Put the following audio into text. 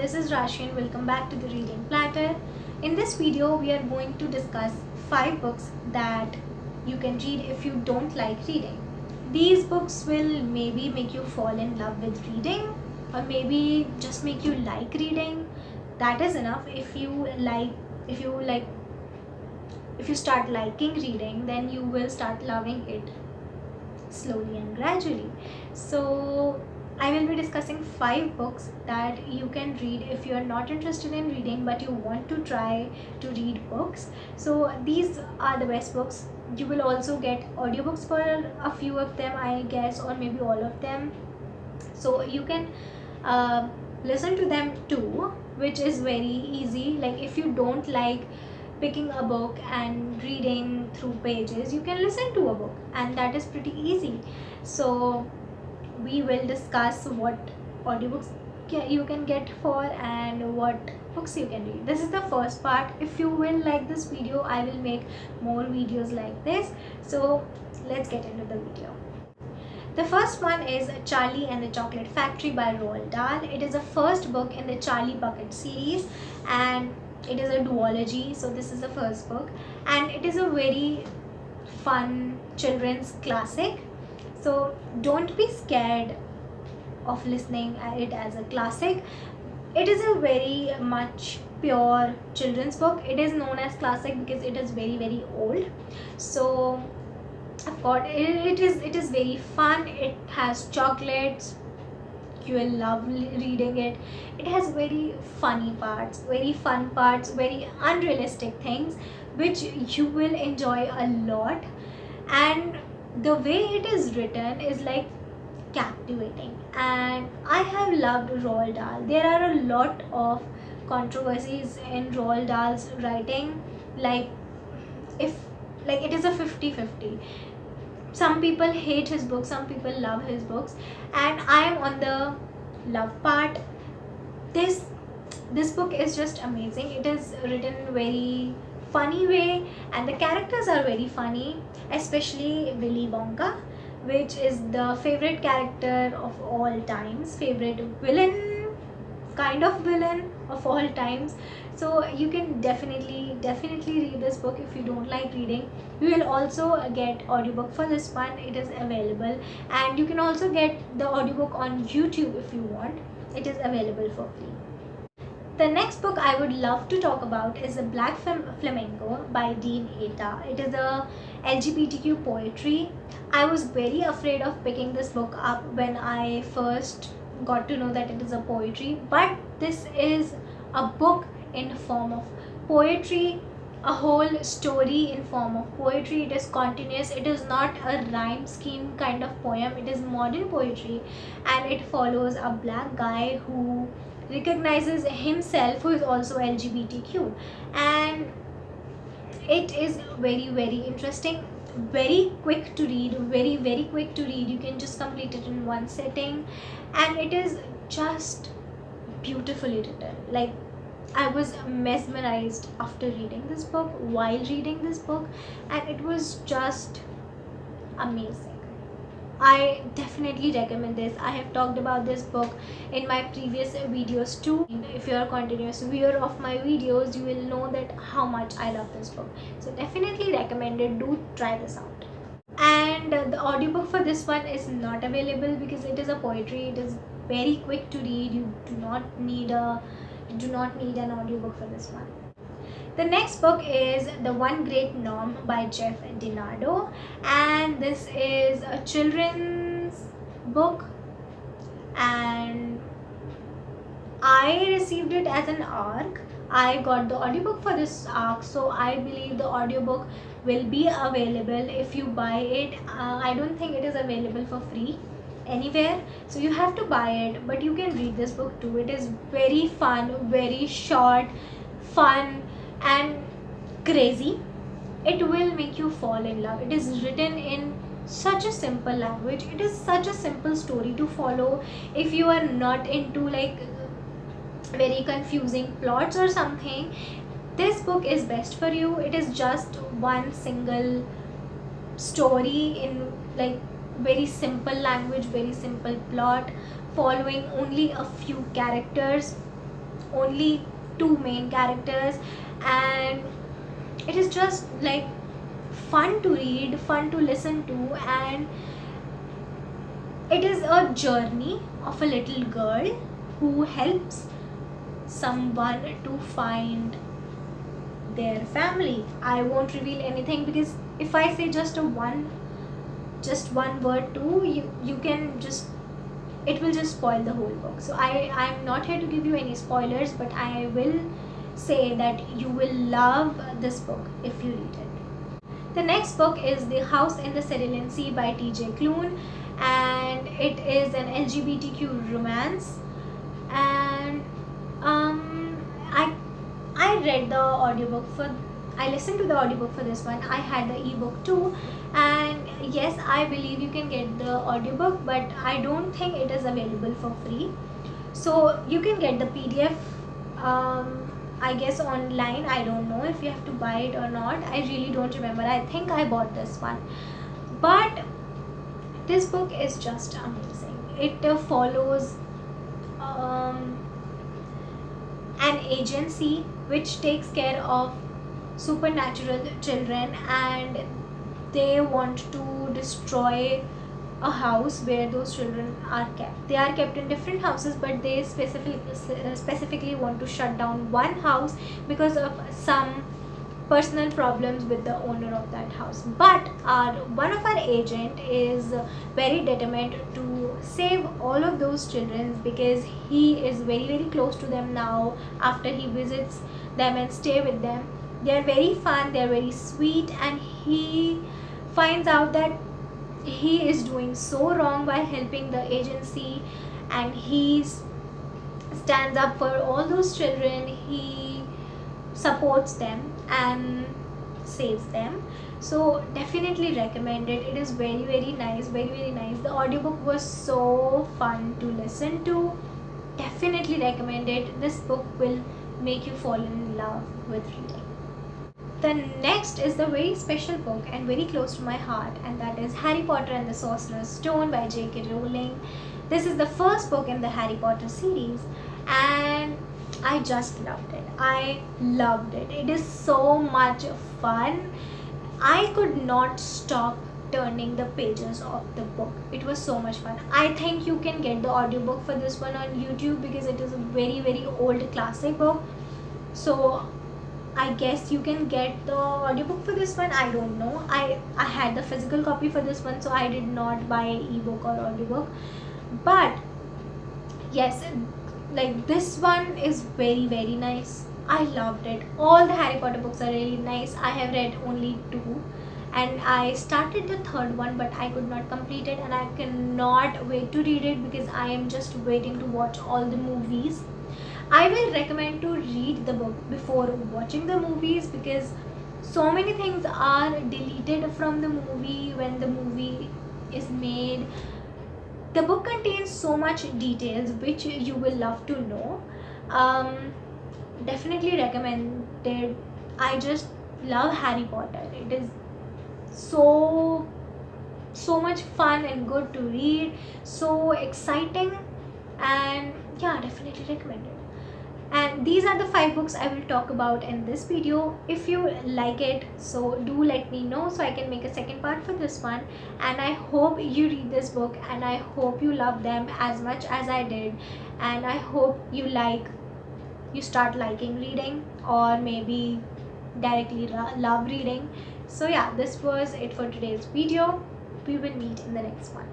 this is Rashi and welcome back to the Reading Platter. In this video, we are going to discuss 5 books that you can read if you don't like reading. These books will maybe make you fall in love with reading or maybe just make you like reading. That is enough. If you start liking reading, then you will start loving it slowly and gradually. So I will be discussing 5 books that you can read if you are not interested in reading but you want to try to read books. So these are the best books. You will also get audiobooks for a few of them, I guess, or maybe all of them. So you can listen to them too, which is very easy. Like if you don't like picking a book and reading through pages, you can listen to a book, and that is pretty easy. So we will discuss what audiobooks you can get for and what books you can read. This is the first part. If you will like this video, I will make more videos like this. So let's get into the video. The first one is Charlie and the Chocolate Factory by Roald Dahl. It is the first book in the Charlie Bucket series and it is a duology. So this is the first book and it is a very fun children's classic. So don't be scared of listening at it as a classic. It is a very much pure children's book. It is known as classic because it is very old. So of course it is very fun. It has chocolates. You will love reading it. It has very funny parts, very fun parts, very unrealistic things which you will enjoy a lot, and the way it is written is like captivating, and I have loved Roald Dahl. There are a lot of controversies in Roald Dahl's writing, like it is a 50-50. Some people hate his books, some people love his books, and I am on the love part. This book is just amazing. It is written in a very funny way and the characters are very funny, especially Willy Wonka, which is the favorite character of all times, favorite villain, kind of villain of all times. So you can definitely read this book if you don't like reading. You will also get audiobook for this one. It is available, and you can also get the audiobook on YouTube if you want. It is available for free. The next book I would love to talk about is The Black Flamingo by Dean Aita. It is a LGBTQ poetry. I was very afraid of picking this book up when I first got to know that it is a poetry, but this is a book in form of poetry, a whole story in form of poetry. It is continuous. It is not a rhyme scheme kind of poem. It is modern poetry, and it follows a black guy who recognizes himself, who is also LGBTQ, and it is very interesting, very quick to read, very quick to read. You can just complete it in one sitting, and it is just beautifully written. Like I was mesmerized after reading this book, while reading this book, and it was just amazing. I definitely recommend this. I have talked about this book in my previous videos too. If you are a continuous viewer of my videos, you will know that how much I love this book. So definitely recommended. Do try this out. And the audiobook for this one is not available because it is a poetry. It is very quick to read. You do not need an audiobook for this one. The next book is The One Great Norm by Jeff DiNardo, and this is a children's book, and I received it as an ARC. I got the audiobook for this ARC, so I believe the audiobook will be available if you buy it. I don't think it is available for free anywhere, so you have to buy it, but you can read this book too. It is very fun, very short, fun and crazy. It will make you fall in love. It is written in such a simple language. It is such a simple story to follow. If you are not into like very confusing plots or something, this book is best for you. It is just one single story in like very simple language, very simple plot, following only a few characters. only two main characters, and it is just like fun to read, fun to listen to, and it is a journey of a little girl who helps someone to find their family. I won't reveal anything, because if I say just one word too, you can just, it will just spoil the whole book. So I'm not here to give you any spoilers, but I will say that you will love this book if you read it. The next book is The House in the Cerulean Sea by T.J. Klune, and it is an LGBTQ romance. And I read the audiobook for, I listened to the audiobook for this one. I had the ebook too, and yes, I believe you can get the audiobook, but I don't think it is available for free. So you can get the PDF, I guess online. I don't know if you have to buy it or not. I really don't remember. I think I bought this one. But this book is just amazing. It follows an agency which takes care of supernatural children, and they want to destroy a house where those children are kept. They are kept in different houses, but they specifically want to shut down one house because of some personal problems with the owner of that house. But one of our agent is very determined to save all of those children, because he is very, very close to them now after he visits them and stay with them. They are very fun, they are very sweet, and he finds out that he is doing so wrong by helping the agency, and he stands up for all those children. He supports them and saves them. So definitely recommend it. It is very, very nice, very, very nice. The audiobook was so fun to listen to. Definitely recommend it. This book will make you fall in love with reading. The next is the very special book and very close to my heart, and that is Harry Potter and the Sorcerer's Stone by J.K. Rowling. This is the first book in the Harry Potter series, and I just loved it. I loved it. It is so much fun. I could not stop turning the pages of the book. It was so much fun. I think you can get the audiobook for this one on YouTube, because it is a very, very old classic book. So I guess you can get the audiobook for this one. I don't know. I had the physical copy for this one, so I did not buy ebook or audiobook. But yes, like this one is very, very nice. I loved it. All the Harry Potter books are really nice. I have read only 2, and I started the third one, but I could not complete it, and I cannot wait to read it, because I am just waiting to watch all the movies. I will recommend to read the book before watching the movies, because so many things are deleted from the movie when the movie is made. The book contains so much details which you will love to know. Definitely recommended. I just love Harry Potter. It is so much fun and good to read, so exciting, and yeah, definitely recommend it. And these are the 5 books I will talk about in this video. If you like it, so do let me know, so I can make a second part for this one. And I hope you read this book, and I hope you love them as much as I did, and I hope you start liking reading, or maybe directly love reading. So yeah, this was it for today's video. We will meet in the next one.